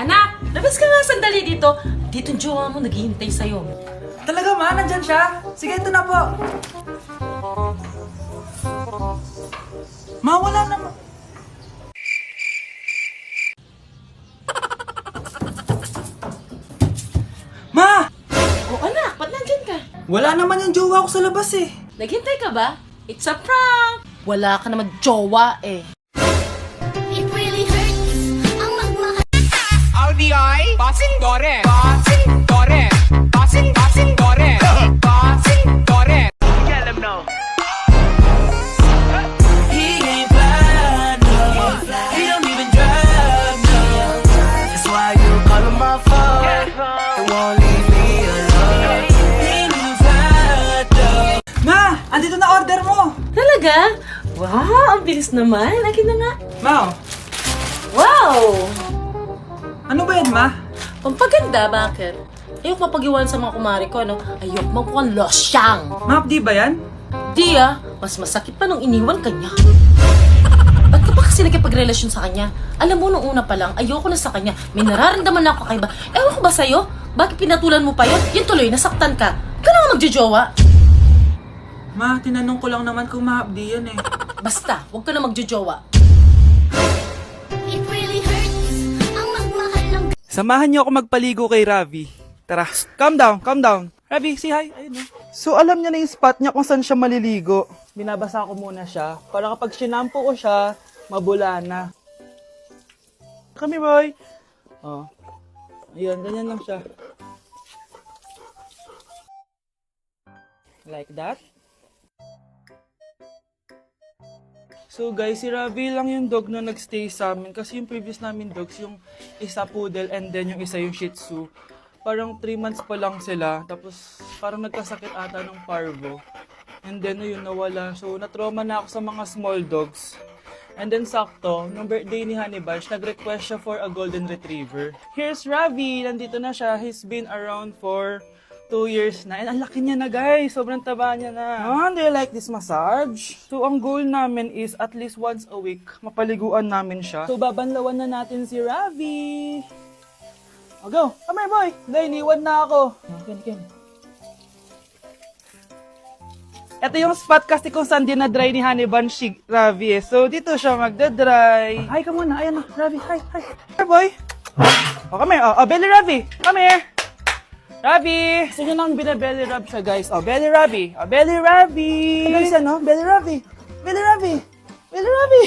Anak, labas ka nga sandali dito. Dito yung jowa mo, naghihintay sa'yo. Talaga ma, nandyan siya? Sige, ito na po. Ma, wala naman. Ma! Oh anak, ba't nandyan ka? Wala naman yung jowa ko sa labas eh. Naghintay ka ba? It's a prank! Wala ka naman jowa eh. It really hurts ang magmahal. RDI, passing dore, passing dore, passing dore, passing dore. Tell them no. He ain't fly, no. He don't even drive, no. That's why you call him my phone. And won't leave me alone. He ain't even fly, though. Ma, andito na order mo. Talaga? Wow, ang bilis naman. Akin na nga. Ma, Wow! ano ba yan ma? Pampaganda, bakit? Ayok mapag-iwan sa mga kumari ko, ano? Ayok magmukhang losyang. Ma, di ba yan? Di mas masakit pa nung iniwan ka niya. Ba't ka pa kasi nakipagrelasyon sa kanya? Alam mo, nung una pa lang, ayoko na sa kanya. May nararamdaman na ako kakaiba. Ewan ko ba sa'yo? Bakit pinatulan mo pa yun? Yun tuloy, nasaktan ka. Ka na nga magjojowa. Ma, tinanong ko lang naman kung ma-updi yan eh. Basta, huwag ka na magjojowa. It really hurts ang magmahal ng Samahan niyo ako magpaligo kay Ravi. Tara, calm down, calm down. Ravi, say hi. Ayun na. So, alam niya na yung spot niya kung saan siya maliligo. Binabasa ko muna siya para kapag sinampo ko siya, mabula na. Come here, boy. Oh. Ayun, ganyan lang siya. Like that. So guys, si Ravi lang yung dog na nagstay sa amin kasi yung previous namin dogs, yung isa poodle and then yung isa yung shih tzu. Parang 3 months pa lang sila, tapos parang nagkasakit ata ng parvo. And then yun, nawala. So na-trauma na ako sa mga small dogs. And then sakto, nung birthday ni Honey Bunch, nag-request siya for a golden retriever. Here's Ravi, nandito na siya. He's been around for 2 years na. And ang laki niya na guys. Sobrang taba niya na. Oh, do you like this massage? So, ang goal namin is at least once a week, mapaliguan namin siya. So, babanlawan na natin si Ravi. Oh, go. Come here, boy. Dahil, iniwan na ako. Ken. Ito yung spot kasi kung saan dinadry ni Honey Bunch si Ravi eh. So, dito siya magdadry. Hi ka muna. Ayan na. Ravi, hi. Here, boy. Oh, come here. Oh, belly Ravi. Come here. Ravi! Gusto nyo nang binabelly rub siya, guys. Oh, belly Ravi! Oh, belly Ravi! Guys, ano? Belly Ravi! Belly Ravi! Belly Ravi!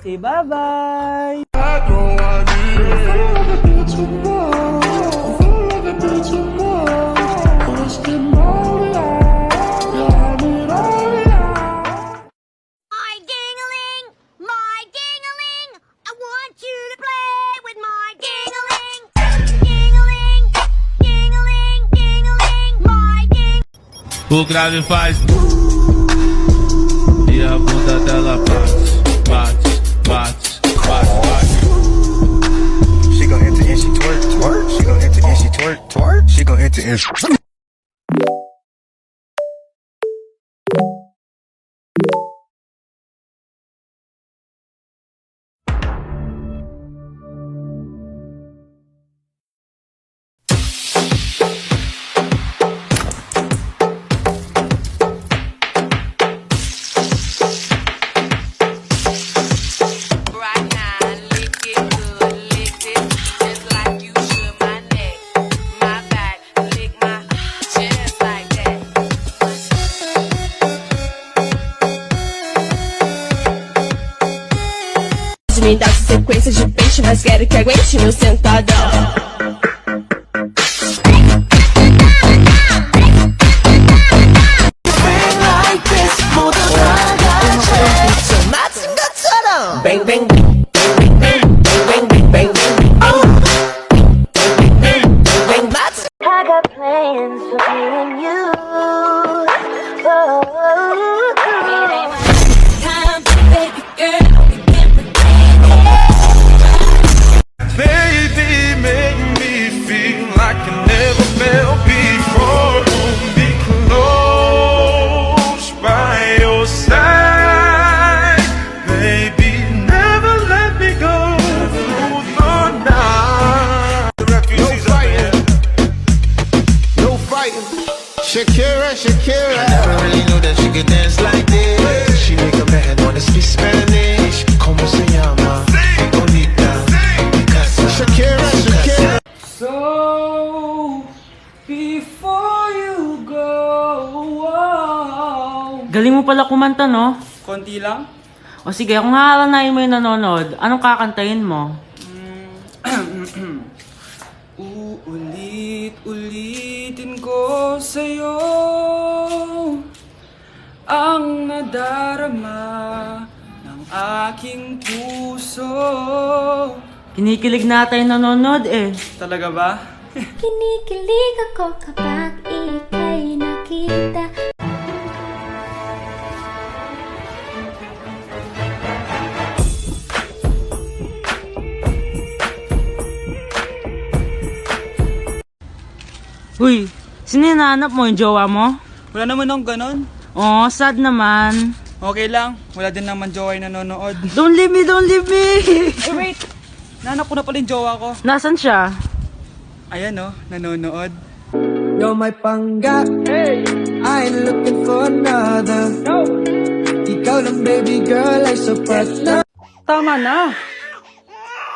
Say bye-bye! my ding-a-ling, my ding-a-ling. I want you to play with my ding-a-ling. Ding-a-ling, ding-a-ling, ding-a-ling, my ding. O grave faz e a bunda dela bate. She gon' enter and she twerk, twerk. She gon' enter and she twerk, twerk. She gon' enter and she... Right now, lick it good, lick it just like you should my neck, my back, lick my chest like that. De me dar sequência de peixe, mas quero que aguente meu sentadão. Bang, bang, I got plans for me and you. Time, baby girl, we can pretend. Baby, make Shakira, Shakira. I never really knew that she could dance like this. She make a man wanna speak Spanish. Como se llama? Bonita. Casa. Shakira, Shakira. So, before you go, wow. Galing mo pala kumanta, no? Konti lang? O sige, kung haalanayin mo yung nanonood, anong kakantahin mo? Uulit-ulitin ko sa'yo ang nadarama ng aking puso. Kinikilig na tayo nanonood eh. Talaga ba? Kinikilig ako kapag ika'y nakita. Uy, sino hinahanap mo? Yung jowa mo? Wala naman akong ganon. Oh, sad naman. Okay lang, wala din naman jowa yung nanonood. Don't leave me, don't leave me! Ay wait! Nahanap ko na pala yung jowa ko. Nasaan siya? Ayan oh, nanonood. You're my pangga. Hey. I ain't looking for another. No. Ikaw lang baby girl ay sapat na. Tama na!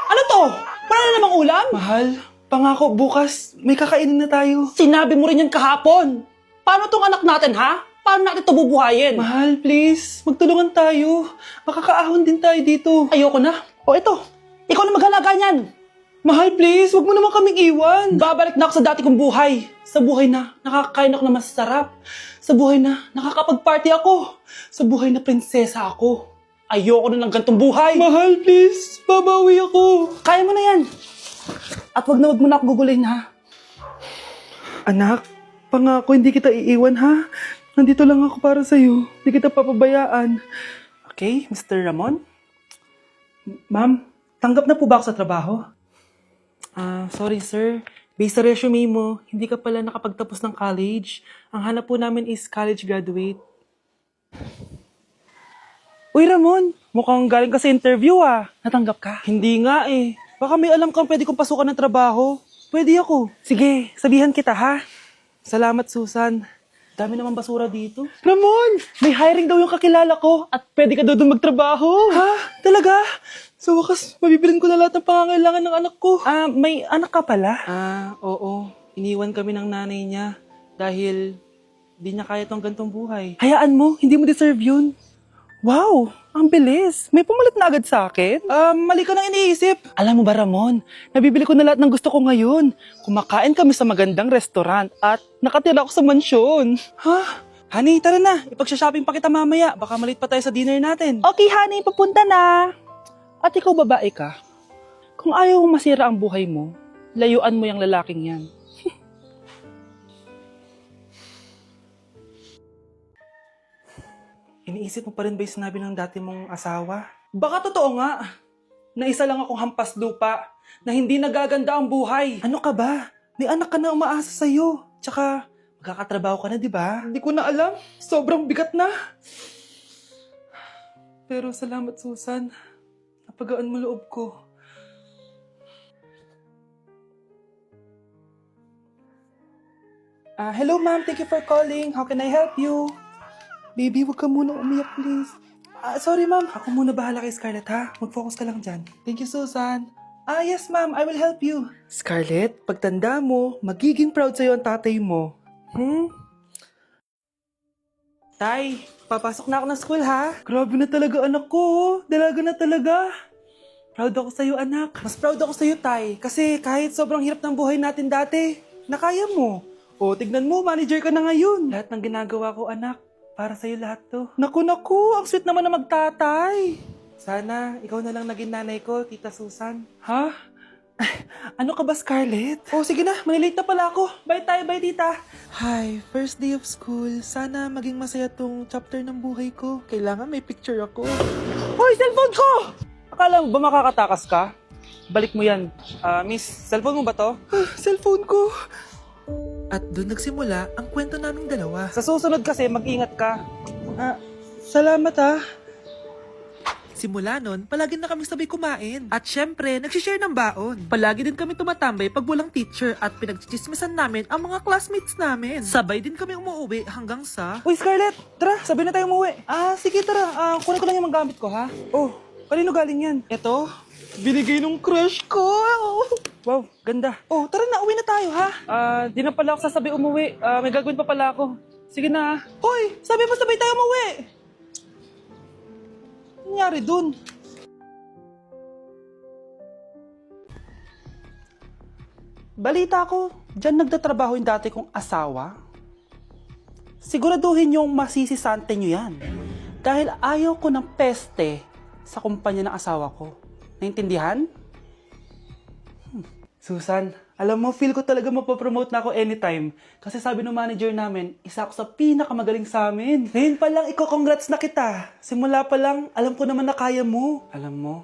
Ano to? Wala na namang ulam? Mahal, pangako bukas may kakainin na tayo. Sinabi mo rin yan kahapon. Paano tong anak natin, ha? Paano natin ito bubuhayin? Mahal, please, magtulungan tayo. Makakaahon din tayo dito. Ayoko na. O ito, ikaw na maghalaga niyan. Mahal, please, wag mo naman kaming iwan. Babalik na ako sa dati kong buhay. Sa buhay na nakakain ako na masarap. Sa buhay na nakakapag-party ako. Sa buhay na prinsesa ako. Ayoko na ng gantong buhay. Mahal, please, babawi ako. Kaya mo na yan. At wag mo na ako gugulin, ha? Anak, pangako hindi kita iiwan ha. Nandito lang ako para sa'yo. Hindi kita papabayaan. Okay, Mr. Ramon? Ma'am, tanggap na po ba ako sa trabaho? Sorry sir. Based sa resume mo, hindi ka pala nakapagtapos ng college. Ang hanap po namin is college graduate. Uy Ramon, mukhang galing ka sa interview ah. Natanggap ka? Hindi nga eh. Baka may alam kang pwede kong pasukan ng trabaho. Pwede ako. Sige, sabihan kita ha. Salamat Susan. Dami naman basura dito. Ramon, may hiring daw yung kakilala ko at pwede ka daw doon magtrabaho. Ha? Talaga? Sa wakas, mabibilin ko na lahat ng pangangailangan ng anak ko. May anak ka pala? Oo. Iniwan kami ng nanay niya dahil di niya kaya tong gantong buhay. Hayaan mo, hindi mo deserve yun. Wow, ang bilis. May pumalit na agad sa akin? Mali ka nang iniisip. Alam mo ba Ramon, nabibili ko na lahat ng gusto ko ngayon. Kumakain kami sa magandang restaurant at nakatira ako sa mansyon. Ha? Honey, tara na. Ipag-shopping pa kita mamaya. Baka malit pa tayo sa dinner natin. Okay, honey, papunta na. At ikaw babae ka. Kung ayaw mong masira ang buhay mo, layuan mo yung lalaking yan. Iniisip mo pa rin ba yung sinabi ng dati mong asawa? Baka totoo nga, na isa lang akong hampas lupa, na hindi nagaganda ang buhay. Ano ka ba? May anak ka na umaasa sa'yo. Tsaka, magkakatrabaho ka na, di ba? Hindi ko na alam. Sobrang bigat na. Pero salamat, Susan. Napagaan mo loob ko. Hello, ma'am. Thank you for calling. How can I help you? Baby, huwag ka muna umiyak, please. Sorry, ma'am. Ako muna bahala kay Scarlett, ha? Mag-focus ka lang dyan. Thank you, Susan. Yes, ma'am. I will help you. Scarlett, pagtanda mo, magiging proud sa'yo ang tatay mo. Tay, papasok na ako ng school, ha? Grabe na talaga, anak ko. Dalaga na talaga. Proud ako sa'yo, anak. Mas proud ako sa'yo, Tay. Kasi kahit sobrang hirap ng buhay natin dati, nakaya mo. O, tignan mo, manager ka na ngayon. Lahat ng ginagawa ko, anak. Para sa'yo lahat to. Naku, ang sweet naman na magtatay. Sana, ikaw na lang naging nanay ko, Tita Susan. Ha? Ano ka ba, Scarlett? Oh, sige na, malilate na pala ako. Bye tayo, bye, Tita. Hi, first day of school. Sana maging masaya tong chapter ng buhay ko. Kailangan may picture ako. Hoy, cellphone ko! Akala mo ba makakatakas ka? Balik mo yan. Miss, cellphone mo ba to? Cellphone ko. At doon nagsimula ang kwento naming dalawa. Sa susunod kasi, mag-ingat ka. Salamat Simula nun, palagi na kami sabay kumain. At syempre, nagsishare ng baon. Palagi din kami tumatambay pag walang teacher at pinagchichismisan namin ang mga classmates namin. Sabay din kami umuwi hanggang sa... Uy, Scarlett! Tara, sabay na tayo umuwi. Sige, tara. Kunin ko lang yung mga gamit ko, ha? Oh, kanino galing yan? Ito, binigay nung crush ko. Wow, ganda. Oh, tara na, uwi na tayo, ha? Di na pala ako sasabay umuwi. May gagawin pa pala ako. Sige na. Hoy, sabi mo sabay tayo umuwi. Ano nangyari dun? Balita ko, dyan nagtatrabaho yung dati kong asawa. Siguraduhin yung masisisante nyo yan. Dahil ayaw ko ng peste sa kumpanya ng asawa ko. Naintindihan? Susan, alam mo, feel ko talaga mapapromote na ako anytime. Kasi sabi ng manager namin, isa ako sa pinakamagaling sa amin. Ngayon pa lang, congrats na kita. Simula pa lang, alam ko naman na kaya mo. Alam mo,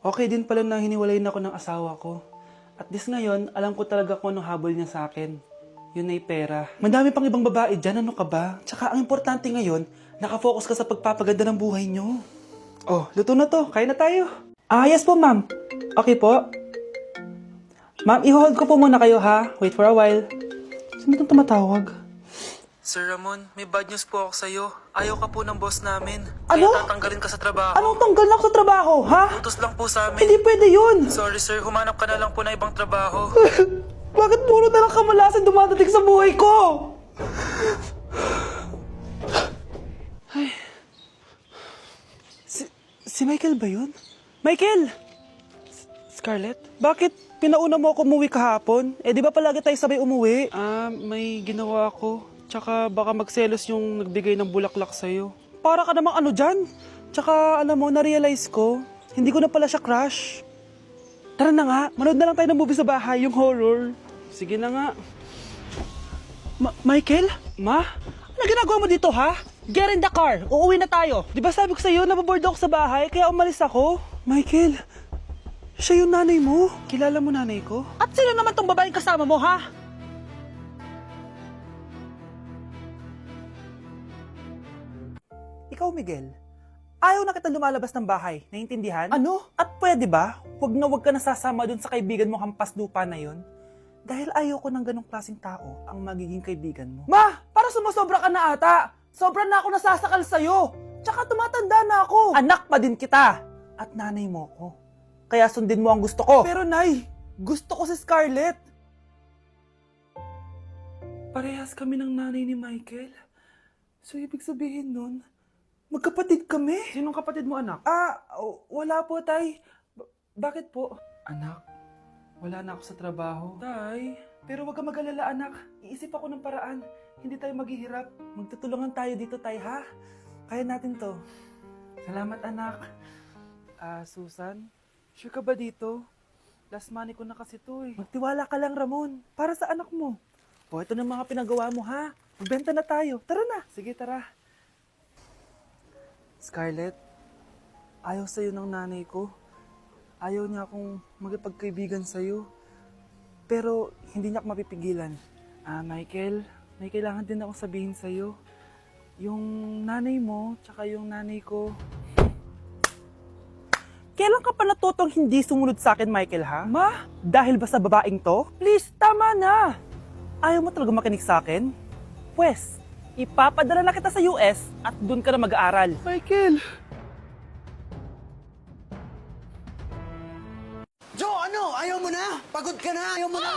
okay din pala na hiniwalayin ako ng asawa ko. At this ngayon, alam ko talaga kung anong habol niya sa akin. Yun ay pera. Madami pang ibang babae dyan, ano ka ba? Tsaka ang importante ngayon, nakafocus ka sa pagpapaganda ng buhay nyo. Oh, luto na to. Kaya na tayo. Yes po, ma'am. Okay po. Ma'am, i-hold ko po muna kayo, ha? Wait for a while. Sino itong tumatawag? Sir Ramon, may bad news po ako sa'yo. Ayaw ka po ng boss namin. Ano? Kaya tatanggalin ka sa trabaho. Anong tanggal na ako sa trabaho, ha? Utos lang po sa amin. Hindi pwede yun. Sorry sir, humanap ka na lang po na ibang trabaho. Bakit puro na lang kamalasan dumadating sa buhay ko? Ay. Si Michael ba yun? Michael! Scarlett? Bakit pinauna mo ako umuwi kahapon? Di ba palagi tayo sabay umuwi? May ginawa ako. Tsaka baka magselos yung nagbigay ng bulaklak sa'yo. Para ka namang ano dyan? Tsaka alam mo, na-realize ko, hindi ko na pala siya crush. Tara na nga, manood na lang tayo ng movie sa bahay, yung horror. Sige na nga. Michael? Ma? Ano ginagawa mo dito, ha? Get in the car, uuwi na tayo. Di ba sabi ko sa'yo, nababoard ako sa bahay, kaya umalis ako? Michael, siya yung nanay mo. Kilala mo nanay ko? At sino naman tong babaeng kasama mo, ha? Ikaw, Miguel. Ayaw na kita lumalabas ng bahay, naiintindihan? Ano? At pwede ba? Huwag ka nasasama dun sa kaibigan mo hampas lupa na yon. Dahil ayaw ko ng ganong klaseng tao ang magiging kaibigan mo. Ma! Para sumusobra ka na ata! Sobra na ako nasasakal sa'yo! Tsaka tumatanda na ako! Anak pa din kita! At nanay mo ko. Kaya sundin mo ang gusto ko. Pero Nay, gusto ko si Scarlett. Parehas kami ng nanay ni Michael. So ibig sabihin nun, magkapatid kami. Sinong kapatid mo, anak? Wala po, Tay. Bakit po? Anak, wala na ako sa trabaho. Tay, pero wag ka mag-alala, anak. Iisip ako ng paraan. Hindi tayo maghihirap. Magtutulungan tayo dito, Tay, ha? Kaya natin to. Salamat, anak. Susan, sure ka ba dito? Last money ko na kasi to eh. Magtiwala ka lang, Ramon. Para sa anak mo. O, ito na mga pinagawa mo, ha? Magbenta na tayo. Tara na. Sige, tara. Scarlett, ayaw sa'yo ng nanay ko. Ayaw niya akong magipagkaibigan sa'yo. Pero hindi niya ako mapipigilan. Michael, may kailangan din akong sabihin sa'yo. Yung nanay mo, tsaka yung nanay ko. Kailan ka pa natutong hindi sumunod sa akin, Michael, ha? Ma, dahil ba sa babaeng to? Please, tama na! Ayaw mo talaga makinig sa akin? Pwes, ipapadala na kita sa US at doon ka na mag-aaral. Michael! Joe, ano? Ayaw mo na? Pagod ka na? Ayaw mo na?